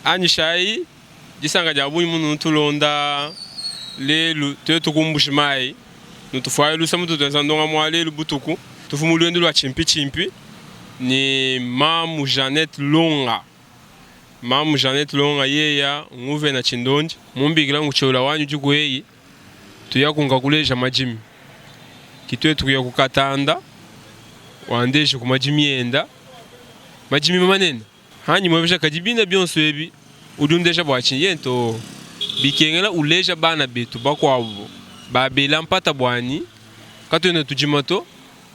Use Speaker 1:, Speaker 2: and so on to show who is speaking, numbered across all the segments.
Speaker 1: anyishai gisanga jabunyi munu tulonda lelu tukumbushimai nutufai lusa mutu tenzandonga mwale lubutuku tufumulwendu lwa chimpi ni mamu Jeannette Longa. Mamu Jeannette Longa yeya nguve na chindonji mumbigila nguchola wanyu jukuheyi tuyakunga kuleja majimi kitwe tukuya kukatanda wandeje ku majimi enda majimi manene hanyi mwebesha kajibina byonso ebi udundeja bwachi yento bikengela uleja bana betu bakwabo babela mpata bwani katwene tujimato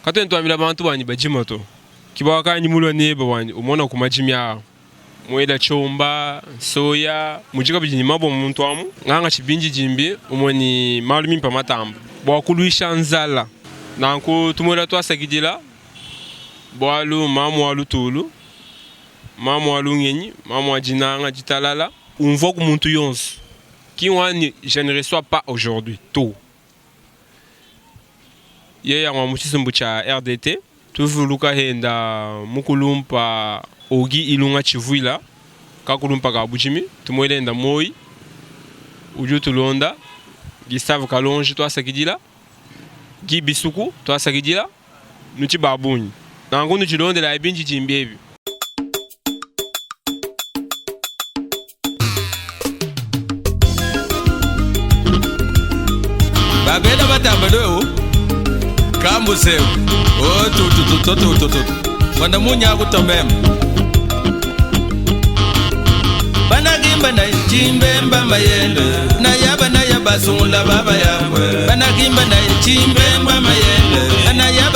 Speaker 1: katwene twamila bantu bwani bajimato kibawa kanyi mulwa neba bwani umona ku majimi yawo mweda chomba soya mujika bijini mabo muntu amu nganga chibinji jimbi umoni malumi mpa matamba bwakuluisha nzala nanko tumwela twasakidila bwalu mamu walu tulu mamu walu ngenyi mamu wajinanga jitalala on voit que muntu yonso qui je ne reçois pas aujourd'hui tout yeya mwa muchisimbu cha RDT tuvuluka henda mukulumpa ogi ilunga chivuila kakulumpa kabujimi tumwelenda moi uju tulonda Gustave Kalonji twasakidila Gi Bisuku twasakidila nuchi babunyi nangu nuchilonde la ibinji jimbebi
Speaker 2: babela batambalo kambuse o tu wanda munya kutomema banagimba na chimbemba mayele na yaba sungula baba yawe banagimba na chimbemba mayele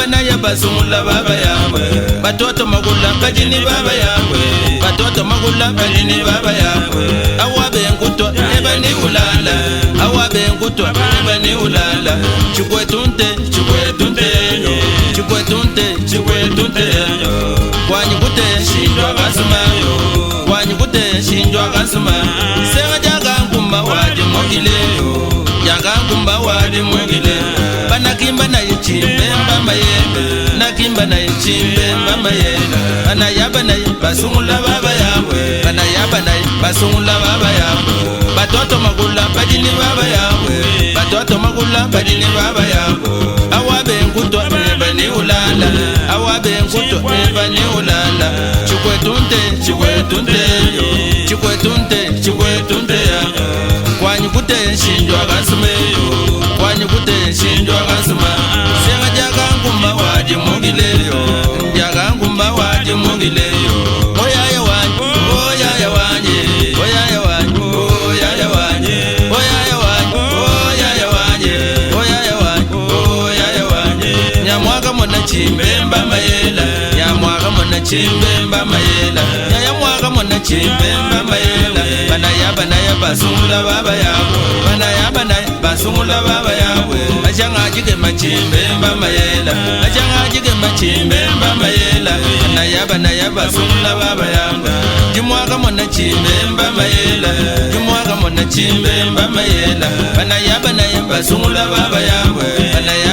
Speaker 2: na yaba sungula baba yawe batoto magula kajini baba yawe batoto magula kajini baba yawe awabe nkuto ebani ulala awabe nkuto ebani ulala chukwetunte kwanyi kute shindwa gasuma kwanyi kute shindwa gasuma sema jaga nkumba wadi mwagile jaga nkumba wadi mwagile banakimba na yichimbemba mayele nakimba na yichimbemba mayele banayaba na basungula baba yawe banayaba na basungula baba yawe batoto magula badini baba yawe batoto magula badini baba yawe awabe nkuto ebani ulala awabe nkuto ebani ulala chikwetunte kwanyi kute shindwa gasuma kwanyi kute shindwa gasuma senga jaga ngumba waje mugileyo jaga ngumba waje mugileyo oyaya wanje oyaya wanje oyaya wanje oyaya wanje oyaya wanje oyaya wanje oyaya wanje oyaya wanje nyamwaga mona chimbemba mayela nyamwaga mona chimbemba mayela nyamwaga mona chimbemba mayela banaya basungula baba yawe banaya basungula baba yawe ajanga jige machimbemba mayela ajanga jige machimbemba mayela banaya basungula baba yawe jimwaga mona chimbemba mayela jimwaga mona chimbemba mayela banaya basungula baba yawe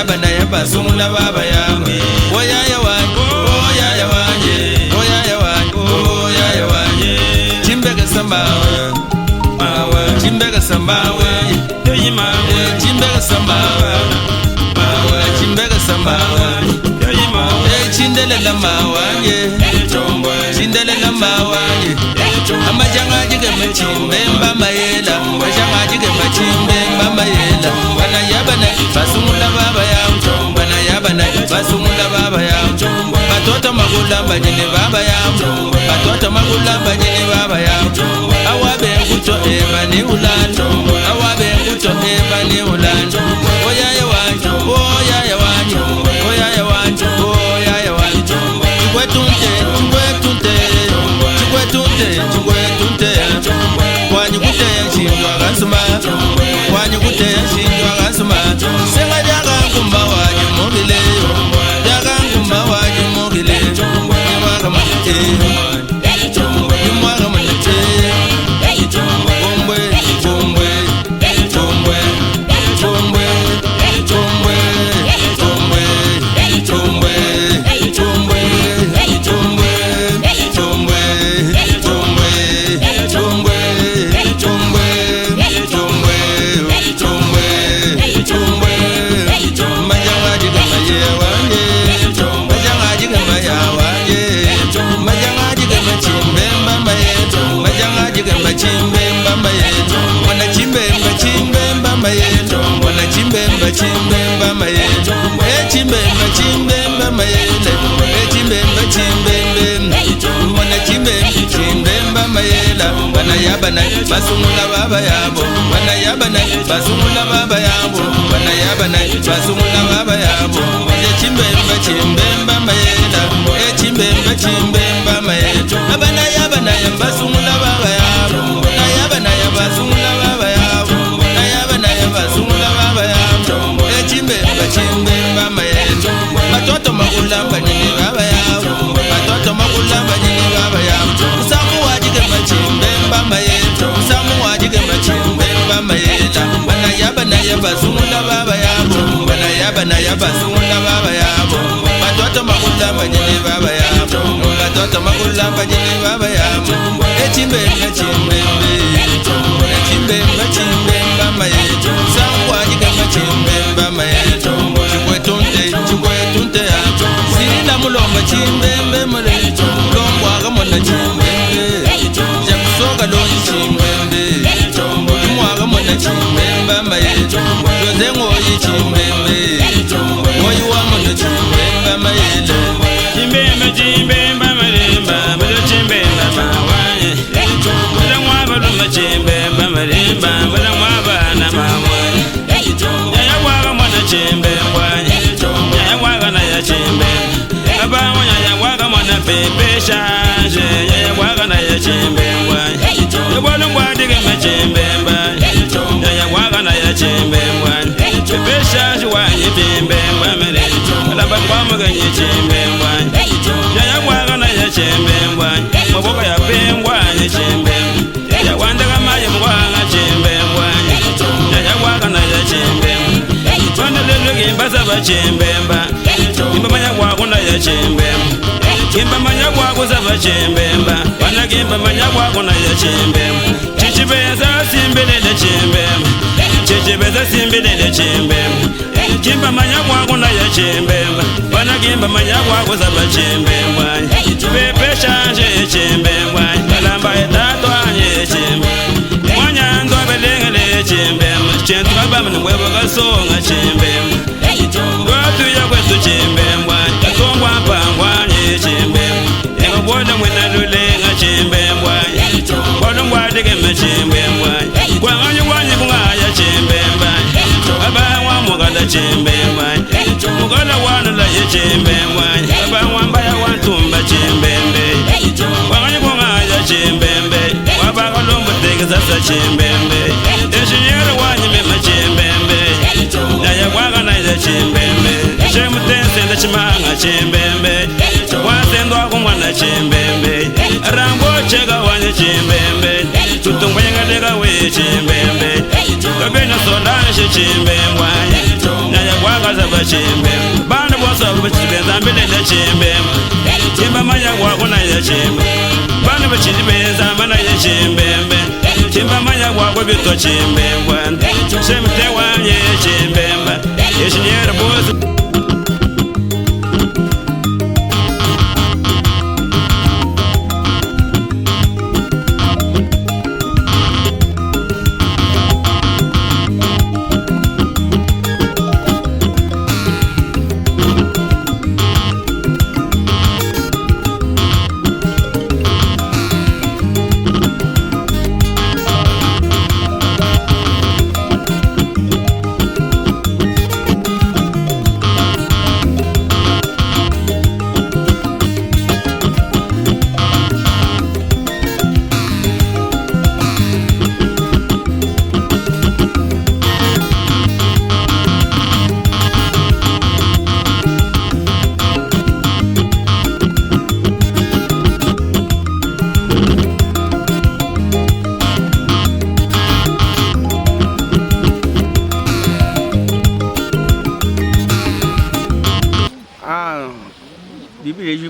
Speaker 2: banaya basungula baba yawe oyaya wanje oyaya wanje oyaya wanje oyaya wanje chimbega sambawe chimbega sambawe chimbega sambawe chimbega sambawe chindelela mawanje chindelela mawanje amajanga jige machimbemba mayela amajanga jige machimbemba mayela banayaba basungula baba yawe banayaba basungula baba yawe batoto magula bajene baba yawe batoto magula bajene baba yawe awabe nkuto ebani ulala awabe nkuto ebani ulala oyaya wanje oyaya wanje oyaya wanje oyaya wanje chikwetunte kwanyi kute shindwa gasuma kwanyi kute shindwa gasuma senga jaga ngumba waje mugileyo jaga ngumba waje mugileyo nyamwaga mate nyamwaga mate mayela bana yabana basungula baba yabo bana yabana basungula baba yabo bana yabana basungula baba yabo chimbemba chimbemba mayela chimbemba chimbemba mayela bana yabana basungula baba yabo bana yabana basungula baba yabo bana yabana basungula baba yabo chimbemba chimbemba mayela matoto makulamba ni baba yabo matoto makulamba ni baba yabo samu wajike machimbemba mayela samu wajike machimbemba mayela bana yabana basungula baba yabo bana yabana basungula baba yabo matoto makulamba ni baba yabo matoto makulamba ni baba yabo chimbemba chimbemba chimbemba chimbemba mayela samu wajike machimbemba mayela chukwetunte sirila mulomba chimbembe mule lomba agamona chimbembe jakusoka lonji chimbembe imwaga mona chimbembe maye joze ngoyi chimbembe ngoyi wa mona chimbembe maye chimbembe chimbembe malemba mule chimbembe mawaye mule mwaba lomba chimbembe malemba mule mwaba na mawaye ya waga mona chimbembe pepe change ya waga na ya chembemba ya bwana ngwadike machembemba ya waga na ya chembemba pepe change wa yembemba mere la bamba maganye chembemba ya waga na ya chembemba maboka ya pengwa ya chembemba ya wanda kama ya mwanga chembemba ya waga na ya chembemba bwana lelo ngimbaza ba chembemba imba ya waga na ya chembemba kimba manya kwako zava chembemba wana kimba manya kwako na ya chembemba chichibeza simbelele chembemba chichibeza simbelele chembemba kimba manya kwako na ya chembemba wana kimba manya kwako zava chembemba pepe change chembemba kalamba etato anye chembemba mwanya ndo belengele chembemba chentu kabama ngwebo kasonga chembemba watu ya kwetu chembemba katongwa pangwa chembemba ego boda mwena lulenga chembemba boda ngwadike machembemba kwanganyu kwanyi kungaya chembemba abangwa mugala chembemba mugala wanu la chembemba abangwa mbaya wantumba chembembe kwanganyu kungaya chembembe wabanga lombo teke sasa chembembe engineer wanyi mema chembembe naya kwaga na chembembe chemutense ndachimanga chembembe wasendwa kumwana chembembe rambo chega wanye chembembe tutungwenga dega we chembembe kabena solange chembembe naya kwaga zaba chembembe bana bosa bachibenza mbele na chembembe chemba manya kwako na ya chembembe bana bachibenza mana ya chembembe chemba manya kwako bitwa chembembe chemte wanye chembembe engineer boss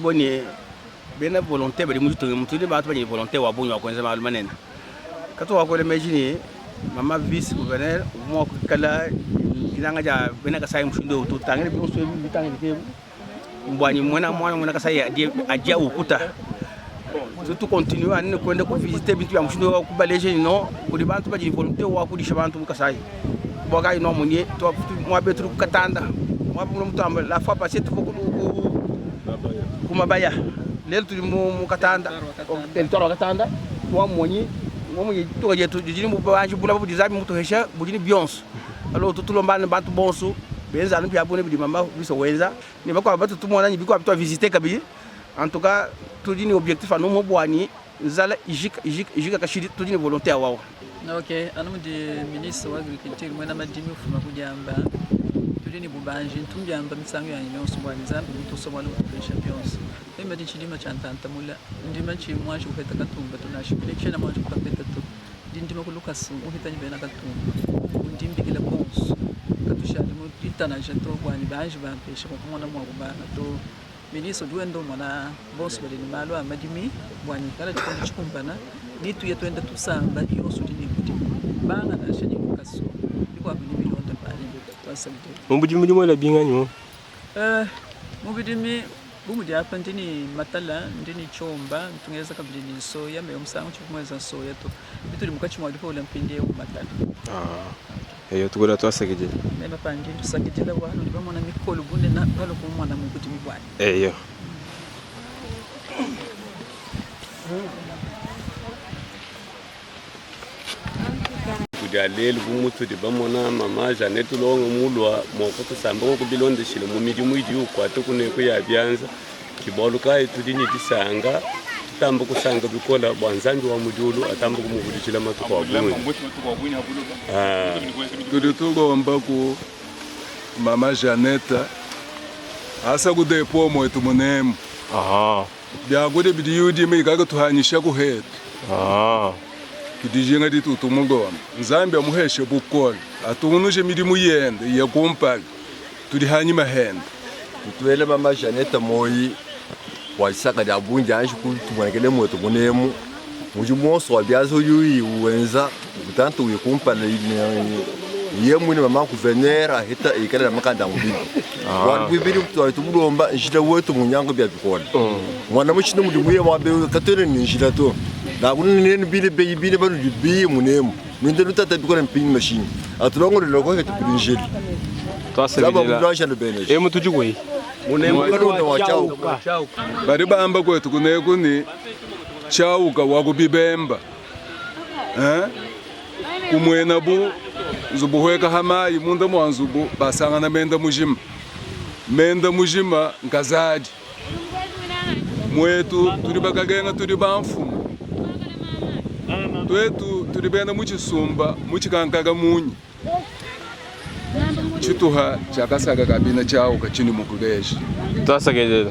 Speaker 3: boni bena volonté bari mutu de ba to bani volonté wa bonyo ko nzama almanena kato wa ko le imagine mama vice gouverneur mo ko kala kinanga ja bena ka say mushundo to tangere bi so bi tangere ke mbwani mwana ka say adia ukuta tout continue à ne connaître ko visiter bitu ya mushundo ko baleje no ko di bantu bani volonté wa ko di shabantu ka say boga no moni to mo betru katanda mo bu mutamba la fois passée to ko kuma baya lel tu mu katanda o territoire katanda wa mwenye to je to jini mu ba bula bu dizabi mu to hesha bu jini bionso alo to tulo mbana bantu bonso benza no pia bone bi mama biso wenza ni ba ko ba to mo na ni bi ko to visiter kabi en tout cas to jini objectif anu mo boani nzala ijika kashiri to jini volontaire wao.
Speaker 4: Ok, anu di ministre wa agriculture mwana madimi ufuma kujamba tulini bubanje ntumbyamba misango yanyu yonse bwani zambi mutosoba lo champions ema di chidima chantanta mula ndima chi mwaje uheta katumba tunashikile chena mwaje kupapeta tu ndima ku Lucas uheta nyibena katumba ndimbi kila bonso katushali mu itana jeto bwani banje bampesha ko mwana mwa kubana to ministre duendo mwana boss bali malo amadimi bwani kala chikondi chikumbana nitu yetwenda tusamba yonso dini kuti banga na shanye kukaso biko abini milonda pale twasabite
Speaker 1: mubudimi ndimo la binganyo
Speaker 4: mubudimi bumudi apa ndini matala ndini chomba tungeza kabili ni soya me umsango chikumweza soya to bituli mukachi mwadi ko lampinde yo matala
Speaker 1: eyo tukula twasakije
Speaker 4: mema panje tusakijela wanu ndibamona mikolo bunde na balo ko mwana mubudimi bwani
Speaker 1: eyo
Speaker 5: kudaleli kumutu de bamona mama Janette longo mulwa moko tusamba ko bilonde shile mu midimu idi ukwate kuneko ya byanza kiboluka itudini disanga tamba kusanga bikola bwanzangi wa mudulu atamba kumubudikila matuko wabunwe
Speaker 6: tuli tugomba ku mama Janette asa kudepo mwetu munemu byagude bidiyudi mikaga tuhanyisha kuhetu tudijenga ditu tumugoma nzambi amuheshe bukola atunuje midimu yende yakumpala tudihanyi mahenda
Speaker 7: tuele mama Janette moyi wasaka da bunja anshi kutumwanekele mwetu munemu mujumonso wabyazo yuyi uwenza kutanto uyekumpala yemwe mama kuvenera hita ikala makanda ngubili wabibiri twatubulomba njira wetu munyango bya bikola mwana mushino mudimuye wabe katene ninjira to na kunene bile baru bi munemu mindelu tata bikola mpini machine atulongo loko ke tupinjili
Speaker 1: twasabije
Speaker 7: la
Speaker 1: mutujugwe
Speaker 7: munemu kalonda wa chau
Speaker 6: bari bamba kwetu kuneko ni chauka wakubibemba kumwena bu zubuhweka hamayi munda mwanzubu basangana menda mujima nkazadi mwetu tuli bakagenga tuli bamfumu twetu tuli bena muchisumba muchikankaga munyi chituha chakasaga kabina chao kachini mukuleshi
Speaker 1: twasakije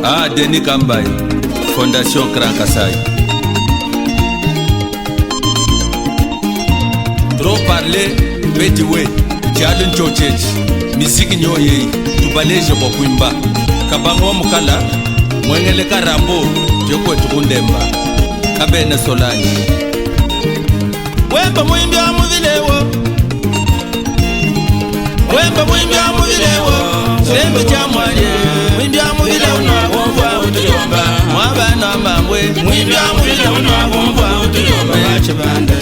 Speaker 2: Denis Kambay, Fondation Grand Kassai. Trop parler, Betty Way, Jalen Chochet, Musique Nyoye, Tubaleje Bokwimba, Kabango Mukala, Mwengele Karambo, Joko Tukundemba, Kabene Solani. Wemba mwimbi wa muvilewo, Wemba mwimbi wa muvilewo, Wemba jamwaje, mwimbi wa muvilewo na wumva utuyomba, Mwabana mambwe, mwimbi wa muvilewo na wumva utuyomba, Wachibanda.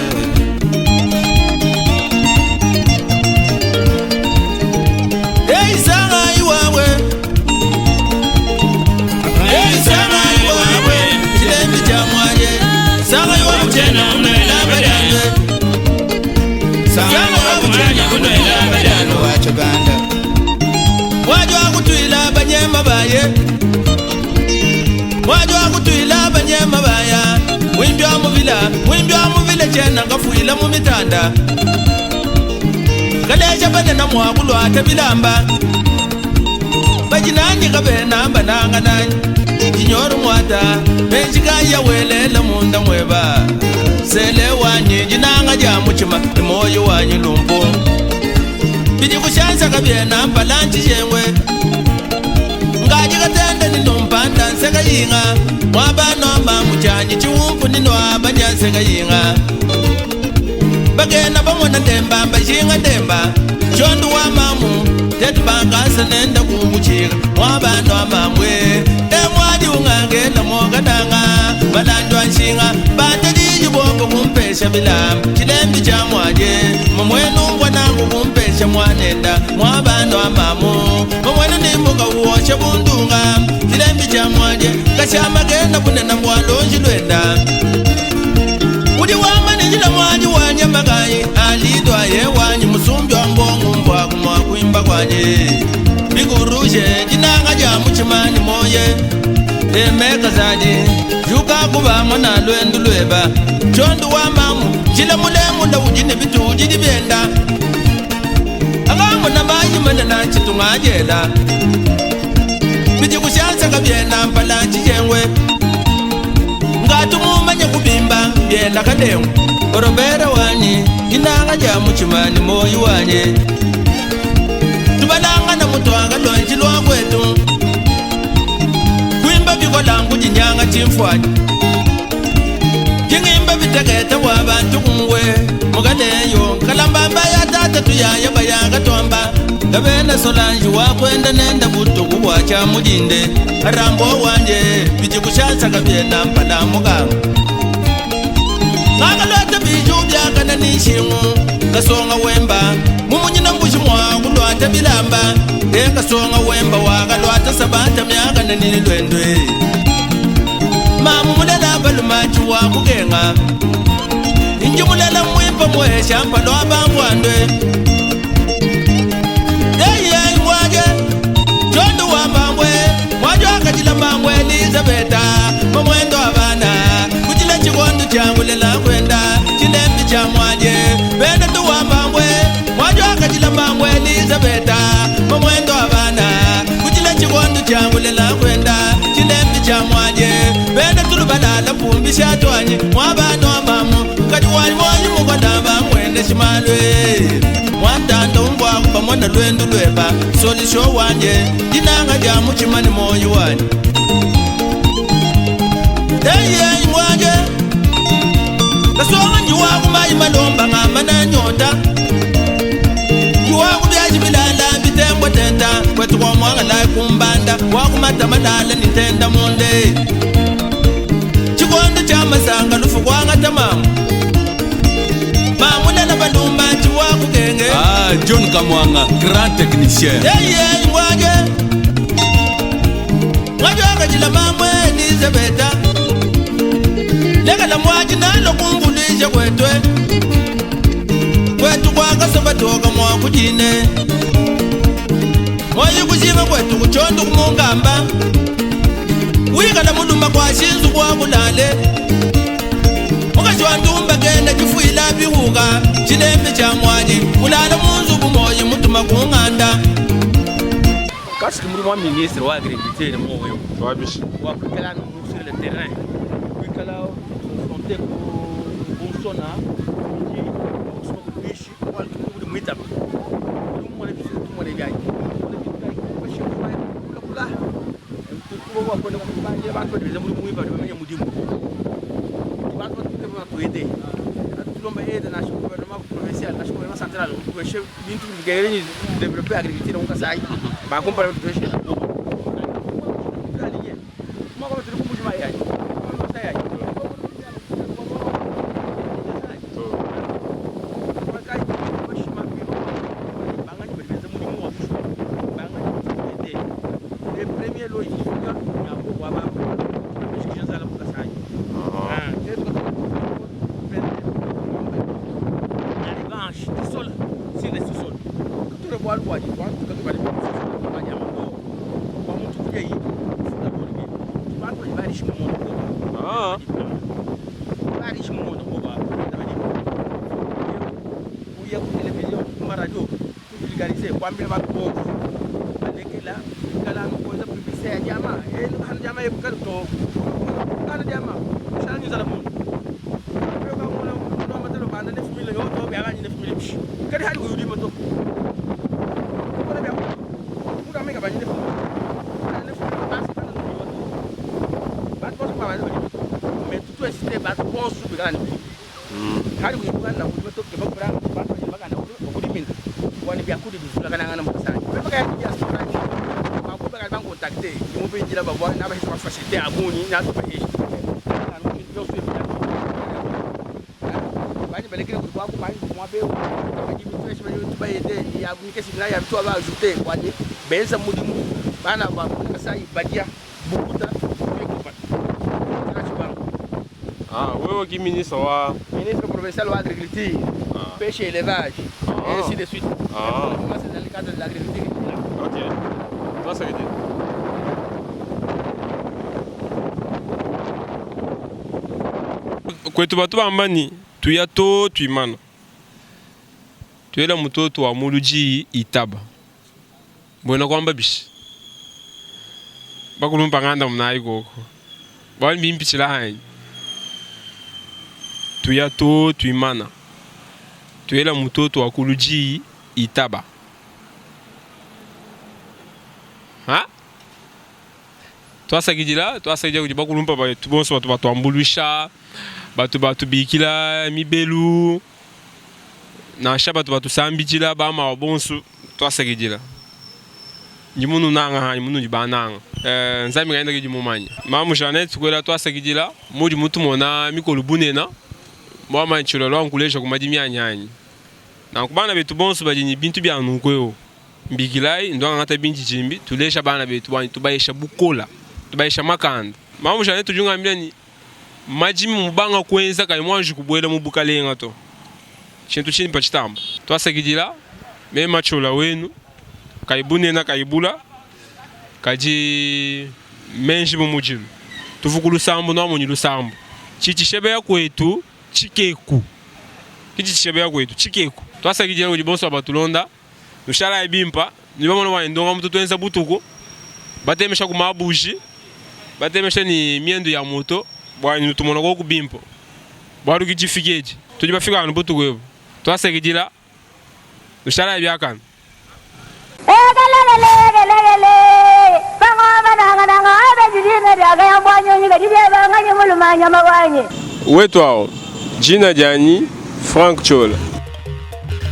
Speaker 2: Wajwa kutuila banyema baye, wajwa kutuila banyema baya. Mwimbi wa muvila chena ngafuila mumitanda. Kaleja banena mwakulwa atabilamba. Bajinani kabena bananga nani. Jinyoru mwata, benchika ya welela munda mweba. Sele wanyi jinanga jamuchima, imoyo wanyi lumpo. Bidi kushansa kabiena balanchi jengwe. Ngaji katende nino mpanda nseka yinga. Mwabano mamuchanyi chiwumpu nino abanya nseka yinga. Bagena bamwana demba mbajinga demba. Chondu wa mamu tetu bangasa nenda kumbuchika. Mwabano mamwe emwadi ungangela mwogadanga. Balanjwa nshinga bante diji bongo kumpesha bilam. Chilembi cha mwaje mwenu ngwanangu kumpesha mwanenda. Mwabano amamu mwenu nimbuka uoshe bundunga. Chilembi cha mwaje kashama genda kunena mwalonji lwenda. Udi wama nijila mwaji wanyamagayi. Alidwa ye wanyi musumbi wa mbongu mbwa kumwa kuimba kwaje. Biguruje jinanga jamu chimani moye. Emeka zaji yuka kuba mwana lwendu lweba. Chondu wa mamu jila mulemu na ujine bitu ujidi bienda. Agamu na maji manana chitunga ajela. Biji kushansa kabienda mpalanchi jengwe. Ngatu mumanye kubimba bienda kademu. Orobera wanyi inanga jamu chimani moyi wanye. Tubalanga na mutuanga lonji lwa kwetu. Kuimba bikolangu jinyanga chimfwaji. Jingimba bitegeta wa bantu kumwe. Mugadeyo kalambamba ya tata tuyaya bayanga tomba. Gabena solanji wakwenda nenda butuku wacha mujinde. Arambo wanje biji kushansa kabiena mpala muganga. Ngagalota biju byakana nishimu. Kasonga wemba mumunyina mbushi mwakulwata bilamba. Kasonga wemba wakalwata sabata myakana nililwendwe. Mamu mulela balumachi wakugenga. Inji mulela mwimpa mwesha mpalo abangwandwe. Yeye mwaje chondo wa mambwe. Mwajo akajila mambwe Elizabeta. Mwendo abana kujila chikondo changu lela kwenda. Chilembi cha mwaje benda tuwa mambwe. Mwajo akajila mambwe Elizabeta. Mwendo abana kujila chikondo changu lela kwenda. Chilembi cha mwaje benda tulubalala pumbi shatwanyi. Mwabano mamu kati wali mwanyi mukwadamba mwende shimalwe. Mwantanda umbwaku pamwana lwendu lweba. Solisho wanje jinanga jamu chimani moyi wani. Hey mwaje kasonga njiwaku mayi malomba ngamba na nyota. Njiwaku byaji bilala bitembwa tenda. Kwetu kwa mwanga lai kumbanda. Waku matamadala nitenda munde. Chikondo cha masanga lufu kwa ngata mamu. Mamu nana balumba njiwaku genge.
Speaker 8: John Kamwanga, grand technicien.
Speaker 2: Hey mwaje mwaje akajila mamwe Elizabeta. Lega la mwaji nalo kumbulisha kwetwe. Kwetu kwa kasoba toka mwakujine. Mwaji kushima kwetu kuchondu kumungamba. Wika la mulumba kwa shinzu kwa kulale. Mukashwa ndumba kenda kifuila bihuga. Chilembe cha mwaji ulala munzu kumoyi mutuma kunganda.
Speaker 3: parce que moi ministre wa agriculture mo yo
Speaker 1: wa bishi
Speaker 3: wa kala no sur le terrain puis kala confronté ko sona qui so ko bishi wal ko de muita dum mo le bishi dum mo le gay ko le bishi ko ba ko kula ko wa ko de ba je ba ko de mu mu ba de me mu dimu ba ko ko ba ko ede lomba ede na gouvernement provincial na gouvernement central ko chef bintu gere ni développer agriculture on ka sai ba ko para do chef mo ko tu ko mu ma ya mo ta ya benza mudimu bana ba kasai badia bukuta
Speaker 1: wewe qui ministre wa
Speaker 3: ministre provincial wa agriculture pêche et élevage et ainsi de suite c'est dans le cadre de l'agriculture.
Speaker 1: OK toi ça veut dire kwetu batu bambani tuyato tuimana tuyela mutoto wa muluji itaba bona kwamba bishi bakulumpa nganda mnayi koko bali bimpichila hanyi tuyato tuimana tuyela mutoto wa kuluji itaba ha twasakijila kuti bakulumpa batu bonso batu batwambulisha batu bikila mibelu na sha batu sambijila bama bonso twasakijila njimunu nanga hani munu jibananga nzami ngaenda ke jimumanya mamu Janet kwela twasakijila mudi mutu mona mikolo bunena mwa nchilolo nkulesha kumadi myanyanya na kubana betu bonso bajini bintu bya nukweo mbikilai ndwanga ngata binji jimbi tulesha bana betu bani tubaisha bukola tubaisha makanda mamu Janet tujunga milani majimi mubanga kwenza kai mwanji kubwela mubukalenga to chintu chini pa chitamba twasakijila mema chola wenu kaibune na kaibula kaji menji mumujilu tuvukulu sambu na munyilu sambu chichishebe ya kwetu chikeku chichishebe ya kwetu chikeku twasakijila kuti bonso abatulonda nushala ibimpa nibamona waendonga mutu twenza butuko batemesha kumabushi batemesha ni miendo ya moto bwani tumona ko kubimpo bwaru kichifikeji tujibafika anu butuko yebo twasakijila nushala ibyakana wetu hao jina jani Frank Chola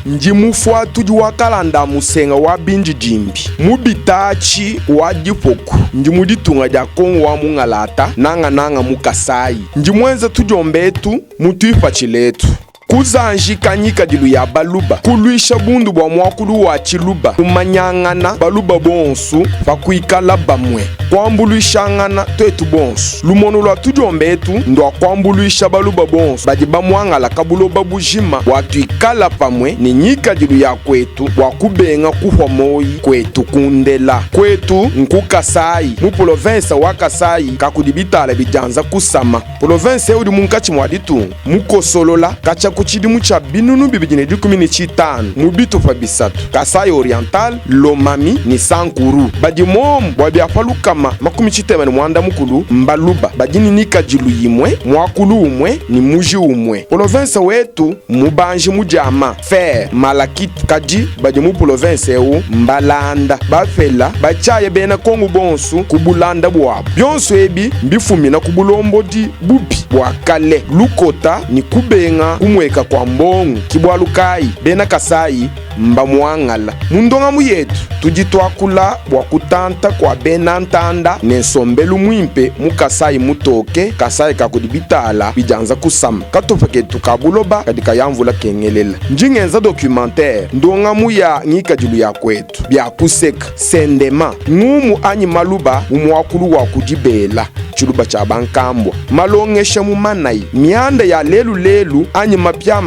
Speaker 9: njimufwa tuji wakalanda musenga wa binji jimbi mubitachi wa dipoku njimuditunga dia kongo wa mungalata nanga mukasai njimwenza tujombetu mutuipa chiletu kuzanjika nyika dilu ya baluba kuluisha bundu bwa mwakulu wa chiluba kumanyangana baluba bonsu bakuikala bamwe kwambuluishangana twetu bonsu lumono lwa tujombetu ndwa kwambuluisha baluba bonsu baji bamwangala kabuloba bujima watuikala pamwe ni nyika dilu ya kwetu wakubenga kuhwa moyi kwetu kundela kwetu nkukasai mu province wa Kasai kakudibitala bijanza kusama province eudi munkachi mwaditu mukosolola kacha chidimu cha binunu bibijine dikumini chitanu mubito fa bisatu Kasai Oriental, Lomami ni Sankuru badi momu wabiafalukama makumi chitema ni mwanda mukulu Mbaluba badini nika jilu yimwe mwakulu umwe ni muji umwe province wetu mubanji mujama Fer Malakit kaji badi mu province eu Mbalanda bafela bachaye bena kongu bonsu kubulanda bwabo byonso ebi mbifumi na kubulombo di bubi bwakale lukota ni kubenga kumweka kwa mbongu kibwalukai bena Kasai mba mwangala mundonga muyetu tujitwakula bwakutanta kwa bena ntanda nensombelu mwimpe mukasai mutoke Kasai kakudibitala bijanza kusama katofaketu kabuloba kadika yamvula kengelela njingenza documentaire ndonga muya ngika julu ya kwetu bya kuseka sendema ngumu anyi maluba umwakulu wa kujibela chuluba cha bankambwa malongesha mumanai mianda ya lelu anyi mapya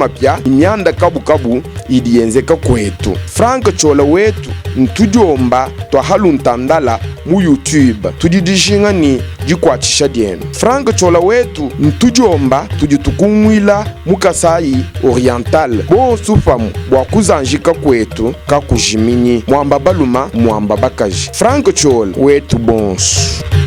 Speaker 9: mianda kabu idiyenzeka kwetu Frank Chola wetu ntujomba twa haluntandala mu YouTube tudidishinga ni jikwachisha dienu Frank Chola wetu ntujomba tujitukumwila mu Kasai Oriental bonsu famu bwakuzanjika kwetu kakujiminyi mwamba baluma mwamba bakaji Frank Chola wetu bonsu